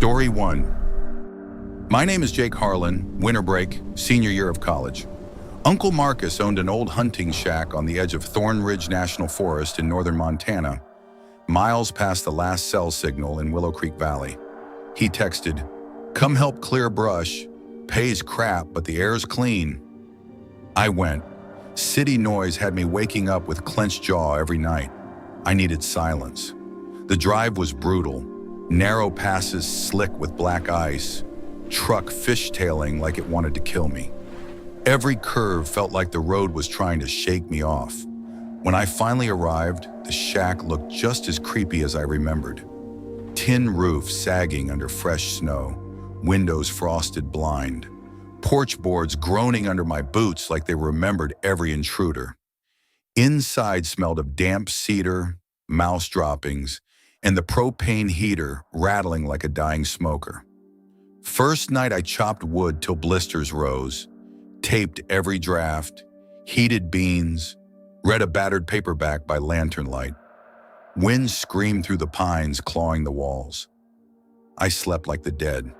Story 1. My name is Jake Harlan, winter break, senior year of college. Uncle Marcus owned an old hunting shack on the edge of Thorn Ridge National Forest in northern Montana, miles past the last cell signal in Willow Creek Valley. He texted, "Come help clear brush. Pays crap, but the air's clean." I went. City noise had me waking up with clenched jaw every night. I needed silence. The drive was brutal. Narrow passes slick with black ice. Truck fishtailing like it wanted to kill me. Every curve felt like the road was trying to shake me off. When I finally arrived, the shack looked just as creepy as I remembered. Tin roof sagging under fresh snow, windows frosted blind, porch boards groaning under my boots like they remembered every intruder. Inside smelled of damp cedar, mouse droppings, and the propane heater rattling like a dying smoker. First night I chopped wood till blisters rose, taped every draft, heated beans, read a battered paperback by lantern light. Wind screamed through the pines, clawing the walls. I slept like the dead.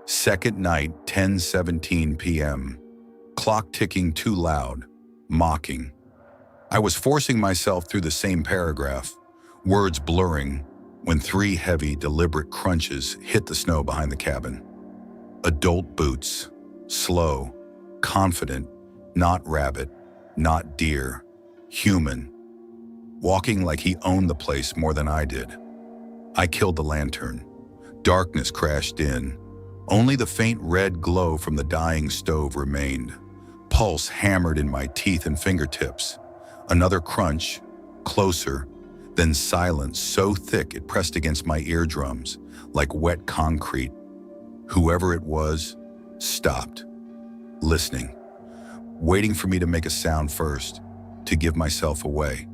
Second night, 10:17 p.m. Clock ticking too loud, mocking. I was forcing myself through the same paragraph, words blurring, when three heavy, deliberate crunches hit the snow behind the cabin. Adult boots, slow, confident, not rabbit, not deer, human, walking like he owned the place more than I did. I killed the lantern. Darkness crashed in. Only the faint red glow from the dying stove remained. Pulse hammered in my teeth and fingertips. Another crunch, closer, then silence so thick it pressed against my eardrums like wet concrete. Whoever it was stopped, listening, waiting for me to make a sound first, to give myself away.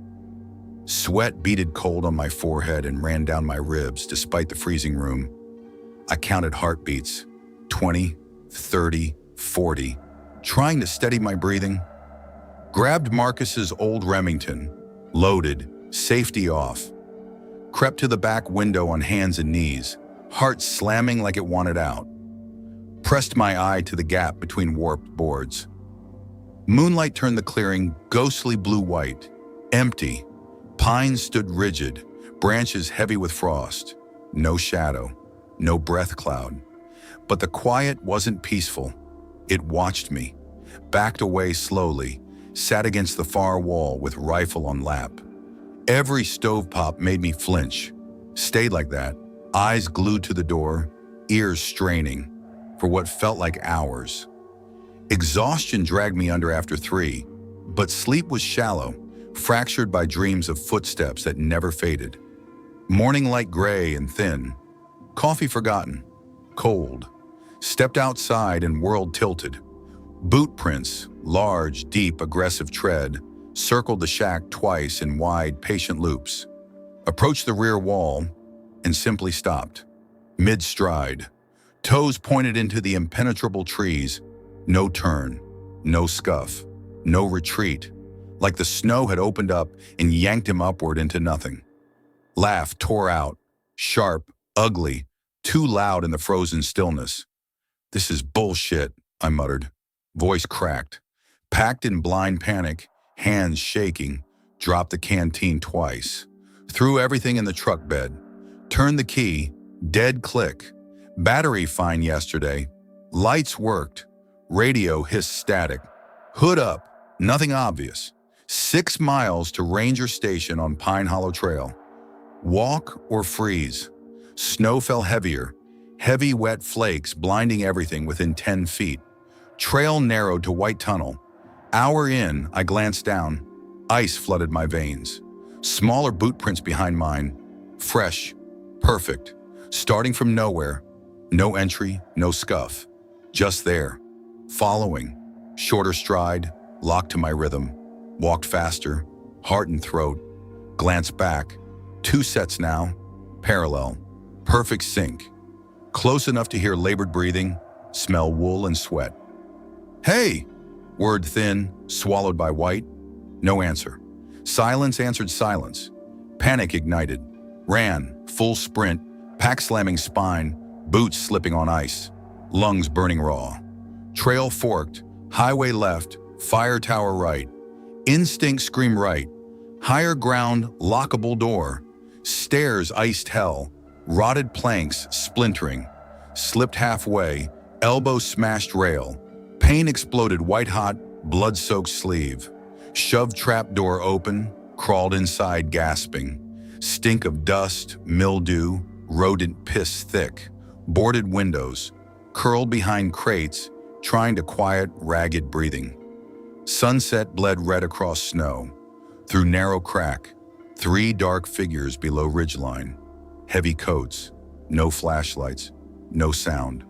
Sweat beaded cold on my forehead and ran down my ribs despite the freezing room. I counted heartbeats, 20, 30, 40, trying to steady my breathing. Grabbed Marcus's old Remington, loaded, safety off. Crept to the back window on hands and knees, heart slamming like it wanted out. Pressed my eye to the gap between warped boards. Moonlight turned the clearing ghostly blue-white, empty. Pines stood rigid, branches heavy with frost. No shadow, no breath cloud. But the quiet wasn't peaceful. It watched me, backed away slowly, sat against the far wall with rifle on lap. Every stovepop made me flinch. Stayed like that, eyes glued to the door, ears straining, for what felt like hours. Exhaustion dragged me under after 3, but sleep was shallow, fractured by dreams of footsteps that never faded. Morning light gray and thin, coffee forgotten, cold. Stepped outside and world tilted. Boot prints, large, deep, aggressive tread, circled the shack twice in wide, patient loops. Approached the rear wall and simply stopped. Mid-stride, toes pointed into the impenetrable trees. No turn, no scuff, no retreat, like the snow had opened up and yanked him upward into nothing. Laugh tore out, sharp, ugly, too loud in the frozen stillness. "This is bullshit," I muttered, voice cracked. Packed in blind panic, hands shaking, dropped the canteen twice. Threw everything in the truck bed. Turned the key, dead click. Battery fine yesterday. Lights worked. Radio hissed static. Hood up, nothing obvious. 6 miles to Ranger Station on Pine Hollow Trail. Walk or freeze. Snow fell heavier. Heavy wet flakes blinding everything within 10 feet. Trail narrowed to white tunnel. Hour in, I glanced down. Ice flooded my veins. Smaller boot prints behind mine. Fresh, perfect. Starting from nowhere. No entry, no scuff. Just there. Following. Shorter stride, locked to my rhythm. Walked faster, heart and throat. Glanced back. 2 sets now. Parallel. Perfect sync. Close enough to hear labored breathing, smell wool and sweat. "Hey!" Word thin, swallowed by white. No answer. Silence answered silence. Panic ignited. Ran, full sprint, pack slamming spine, boots slipping on ice, lungs burning raw. Trail forked, highway left, fire tower right. Instinct scream right. Higher ground, lockable door. Stairs iced hell. Rotted planks splintering. Slipped halfway, elbow smashed rail. Pain exploded white-hot, blood-soaked sleeve. Shoved trap door open, crawled inside gasping. Stink of dust, mildew, rodent piss thick. Boarded windows, curled behind crates, trying to quiet ragged breathing. Sunset bled red across snow. Through narrow crack, 3 dark figures below ridgeline. Heavy coats, no flashlights, no sound.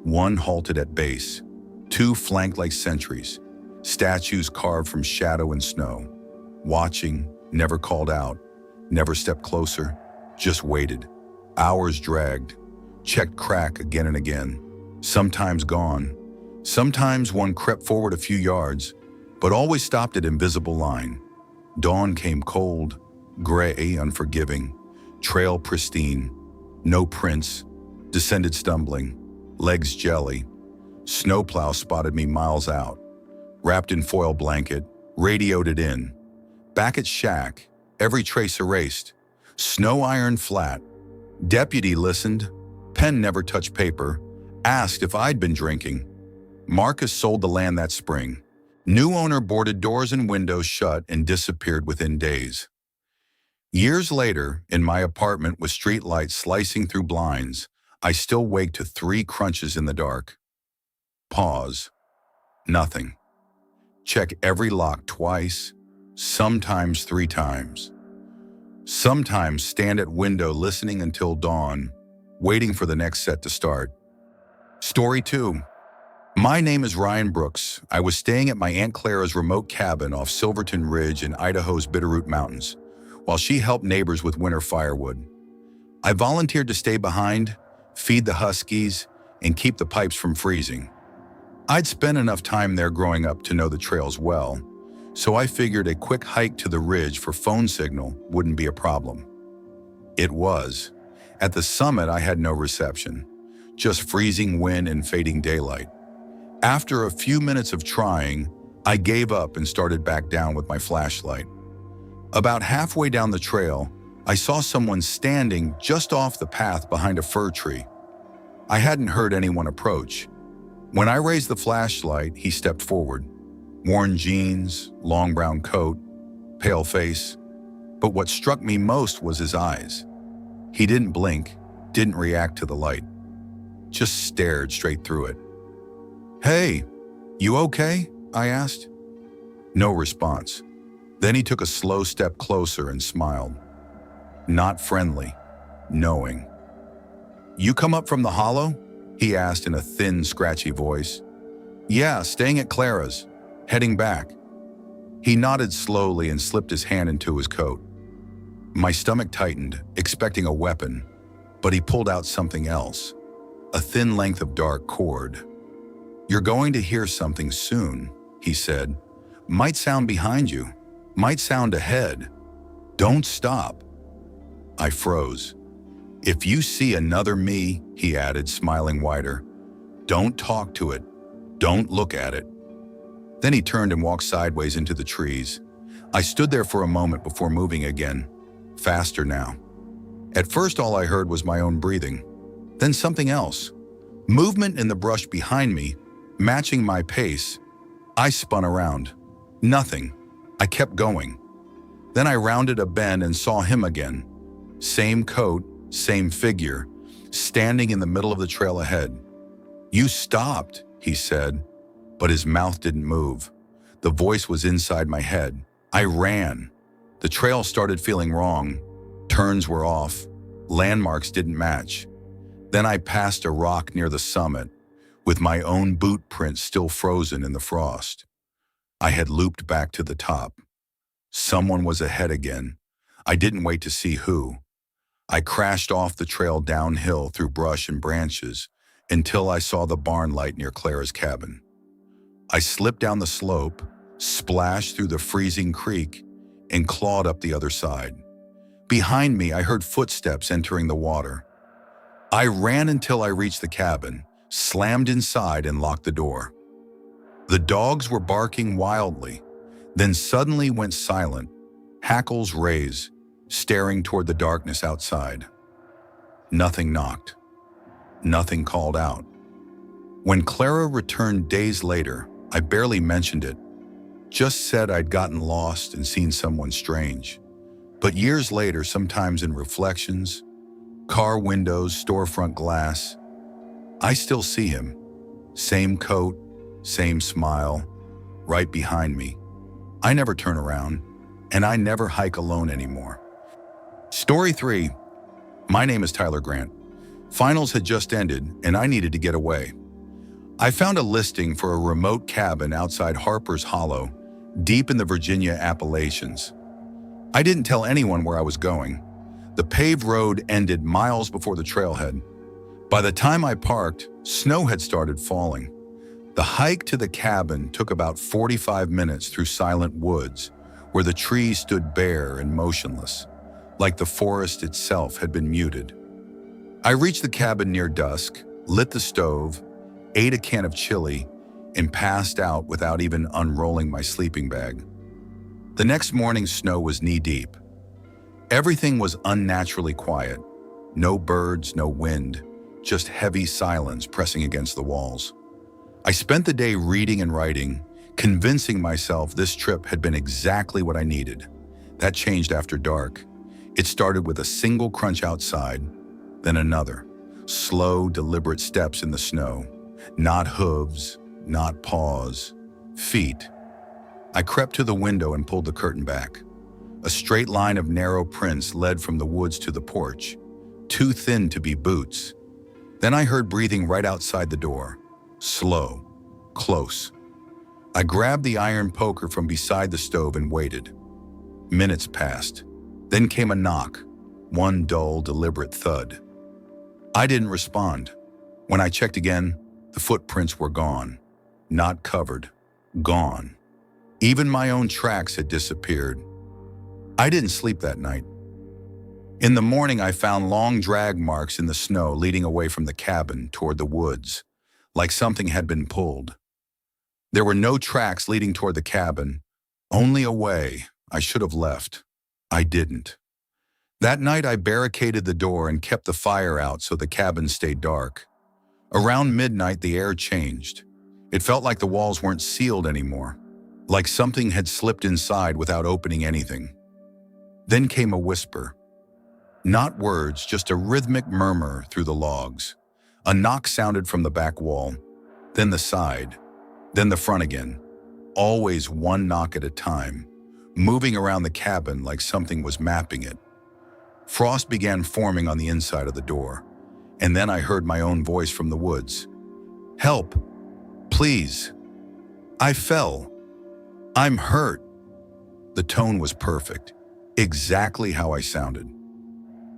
1 halted at base, 2 flanked like sentries. Statues carved from shadow and snow. Watching, never called out, never stepped closer, just waited. Hours dragged, checked crack again and again. Sometimes gone. Sometimes one crept forward a few yards, but always stopped at invisible line. Dawn came cold, gray, unforgiving. Trail pristine, no prints. Descended stumbling, legs jelly. Snowplow spotted me miles out. Wrapped in foil blanket, radioed it in. Back at shack, every trace erased. Snow iron flat. Deputy listened. Pen never touched paper. Asked if I'd been drinking. Marcus sold the land that spring. New owner boarded doors and windows shut and disappeared within days. Years later, in my apartment with streetlights slicing through blinds, I still wake to 3 crunches in the dark. Pause. Nothing. Check every lock twice, sometimes 3 times. Sometimes stand at window listening until dawn, waiting for the next set to start. Story 2. My name is Ryan Brooks. I was staying at my Aunt Clara's remote cabin off Silverton Ridge in Idaho's Bitterroot Mountains, while she helped neighbors with winter firewood. I volunteered to stay behind, feed the huskies, and keep the pipes from freezing. I'd spent enough time there growing up to know the trails well, so I figured a quick hike to the ridge for phone signal wouldn't be a problem. It was. At the summit, I had no reception, just freezing wind and fading daylight. After a few minutes of trying, I gave up and started back down with my flashlight. About halfway down the trail, I saw someone standing just off the path behind a fir tree. I hadn't heard anyone approach. When I raised the flashlight, he stepped forward. Worn jeans, long brown coat, pale face. But what struck me most was his eyes. He didn't blink, didn't react to the light. Just stared straight through it. "Hey, you okay?" I asked. No response. Then he took a slow step closer and smiled. Not friendly, knowing. "You come up from the hollow?" he asked in a thin, scratchy voice. "Yeah, staying at Clara's, heading back." He nodded slowly and slipped his hand into his coat. My stomach tightened, expecting a weapon, but he pulled out something else, a thin length of dark cord. "You're going to hear something soon," he said. "Might sound behind you, might sound ahead. Don't stop." I froze. "If you see another me," he added, smiling wider, "don't talk to it, don't look at it." Then he turned and walked sideways into the trees. I stood there for a moment before moving again, faster now. At first all I heard was my own breathing, then something else. Movement in the brush behind me, matching my pace. I spun around. Nothing. I kept going. Then I rounded a bend and saw him again. Same coat, same figure, standing in the middle of the trail ahead. "You stopped," he said, but his mouth didn't move. The voice was inside my head. I ran. The trail started feeling wrong. Turns were off. Landmarks didn't match. Then I passed a rock near the summit, with my own boot prints still frozen in the frost. I had looped back to the top. Someone was ahead again. I didn't wait to see who. I crashed off the trail downhill through brush and branches until I saw the barn light near Clara's cabin. I slipped down the slope, splashed through the freezing creek, and clawed up the other side. Behind me, I heard footsteps entering the water. I ran until I reached the cabin, slammed inside and locked the door. The dogs were barking wildly, then suddenly went silent, hackles raised, staring toward the darkness outside. Nothing knocked. Nothing called out. When Clara returned days later, I barely mentioned it, just said I'd gotten lost and seen someone strange. But years later, sometimes in reflections, car windows, storefront glass, I still see him. Same coat, same smile, right behind me. I never turn around, and I never hike alone anymore. Story 3. My name is Tyler Grant. Finals had just ended, and I needed to get away. I found a listing for a remote cabin outside Harper's Hollow, deep in the Virginia Appalachians. I didn't tell anyone where I was going. The paved road ended miles before the trailhead. By the time I parked, snow had started falling. The hike to the cabin took about 45 minutes through silent woods, where the trees stood bare and motionless, like the forest itself had been muted. I reached the cabin near dusk, lit the stove, ate a can of chili, and passed out without even unrolling my sleeping bag. The next morning, snow was knee-deep. Everything was unnaturally quiet. No birds, no wind, just heavy silence pressing against the walls. I spent the day reading and writing, convincing myself this trip had been exactly what I needed. That changed after dark. It started with a single crunch outside, then another. Slow, deliberate steps in the snow. Not hooves, not paws, feet. I crept to the window and pulled the curtain back. A straight line of narrow prints led from the woods to the porch, too thin to be boots. Then I heard breathing right outside the door. Slow, close. I grabbed the iron poker from beside the stove and waited. Minutes passed. Then came a knock, one dull, deliberate thud. I didn't respond. When I checked again, the footprints were gone. Not covered. Gone. Even my own tracks had disappeared. I didn't sleep that night. In the morning, I found long drag marks in the snow leading away from the cabin toward the woods, like something had been pulled. There were no tracks leading toward the cabin, only a way I should have left. I didn't. That night, I barricaded the door and kept the fire out so the cabin stayed dark. Around midnight, the air changed. It felt like the walls weren't sealed anymore, like something had slipped inside without opening anything. Then came a whisper. Not words, just a rhythmic murmur through the logs. A knock sounded from the back wall, then the side, then the front again. Always one knock at a time, moving around the cabin like something was mapping it. Frost began forming on the inside of the door, and then I heard my own voice from the woods. Help, please. I fell. I'm hurt. The tone was perfect, exactly how I sounded.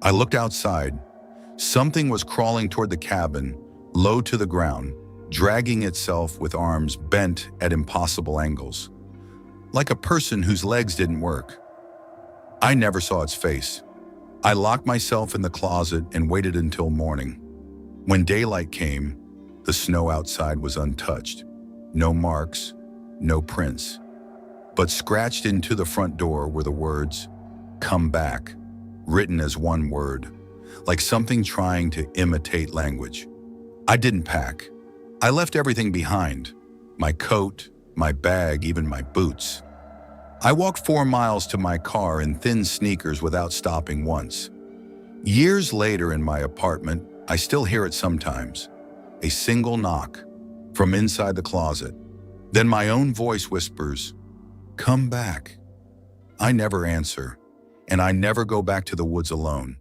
I looked outside. Something was crawling toward the cabin, low to the ground, dragging itself with arms bent at impossible angles, like a person whose legs didn't work. I never saw its face. I locked myself in the closet and waited until morning. When daylight came, the snow outside was untouched. No marks, no prints. But scratched into the front door were the words, "Come back," written as one word, like something trying to imitate language. I didn't pack. I left everything behind. My coat, my bag, even my boots. I walked 4 miles to my car in thin sneakers without stopping once. Years later in my apartment, I still hear it sometimes. A single knock from inside the closet. Then my own voice whispers, "Come back." I never answer, and I never go back to the woods alone.